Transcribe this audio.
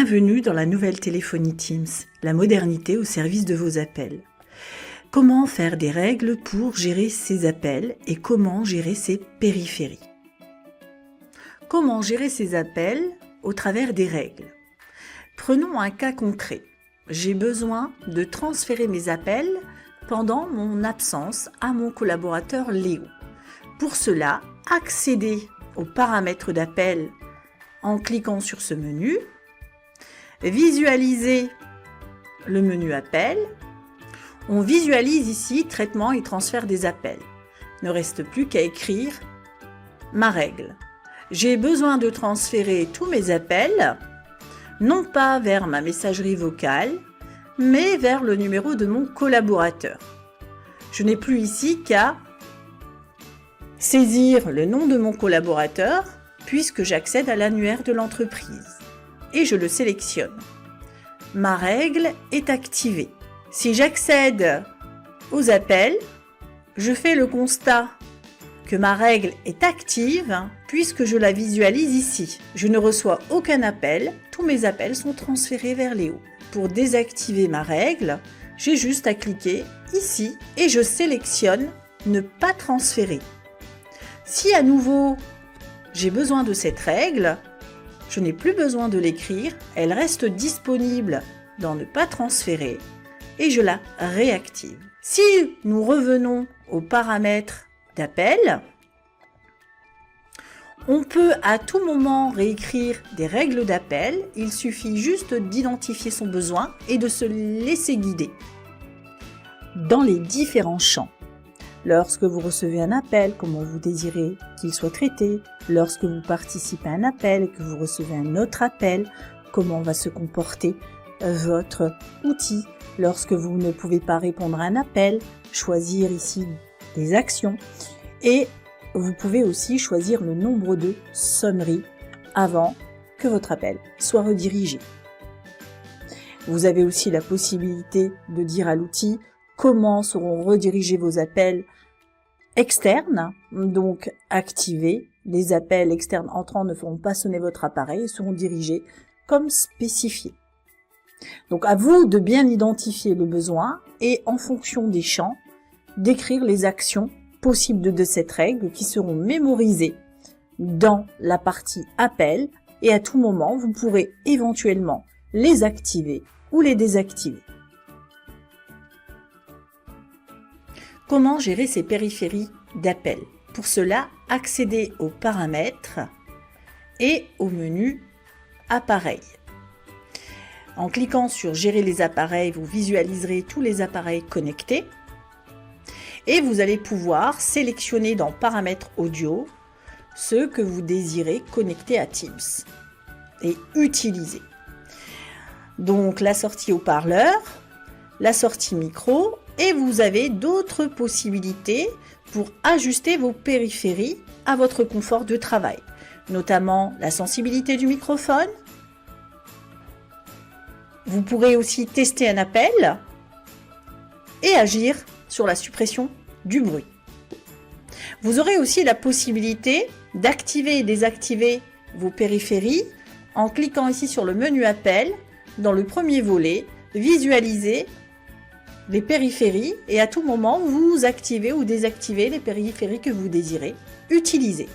Bienvenue dans la nouvelle téléphonie Teams, la modernité au service de vos appels. Comment faire des règles pour gérer ces appels et comment gérer ces périphéries? Comment gérer ces appels au travers des règles? Prenons un cas concret. J'ai besoin de transférer mes appels pendant mon absence à mon collaborateur Léo. Pour cela, accédez aux paramètres d'appel en cliquant sur ce menu. Visualisez le menu appel. On visualise ici traitement et transfert des appels. Il ne reste plus qu'à écrire ma règle. J'ai besoin de transférer tous mes appels, non pas vers ma messagerie vocale, mais vers le numéro de mon collaborateur. Je n'ai plus ici qu'à saisir le nom de mon collaborateur puisque j'accède à l'annuaire de l'entreprise. Et je le sélectionne. Ma règle est activée. Si j'accède aux appels, je fais le constat que ma règle est active puisque je la visualise ici. Je ne reçois aucun appel, tous mes appels sont transférés vers Léo. Pour désactiver ma règle, j'ai juste à cliquer ici et je sélectionne ne pas transférer. Si à nouveau j'ai besoin de cette règle, je n'ai plus besoin de l'écrire, elle reste disponible dans ne pas transférer et je la réactive. Si nous revenons aux paramètres d'appel, on peut à tout moment réécrire des règles d'appel, il suffit juste d'identifier son besoin et de se laisser guider dans les différents champs. Lorsque vous recevez un appel, comment vous désirez qu'il soit traité. Lorsque vous participez à un appel et que vous recevez un autre appel, comment va se comporter votre outil. Lorsque vous ne pouvez pas répondre à un appel, choisir ici des actions. Et vous pouvez aussi choisir le nombre de sonneries avant que votre appel soit redirigé. Vous avez aussi la possibilité de dire à l'outil comment seront redirigés vos appels externes, donc activés. Les appels externes entrants ne feront pas sonner votre appareil et seront dirigés comme spécifié. Donc à vous de bien identifier le besoin et en fonction des champs, d'écrire les actions possibles de cette règle qui seront mémorisées dans la partie appel et à tout moment vous pourrez éventuellement les activer ou les désactiver. Comment gérer ces périphéries d'appel? Pour cela, accédez aux paramètres et au menu appareils. En cliquant sur gérer les appareils, vous visualiserez tous les appareils connectés et vous allez pouvoir sélectionner dans paramètres audio ceux que vous désirez connecter à Teams et utiliser. Donc la sortie haut-parleur, la sortie micro et vous avez d'autres possibilités pour ajuster vos périphéries à votre confort de travail, notamment la sensibilité du microphone. Vous pourrez aussi tester un appel et agir sur la suppression du bruit. Vous aurez aussi la possibilité d'activer et désactiver vos périphéries en cliquant ici sur le menu appel. Dans le premier volet, visualisez les périphéries et à tout moment, vous activez ou désactivez les périphéries que vous désirez utiliser.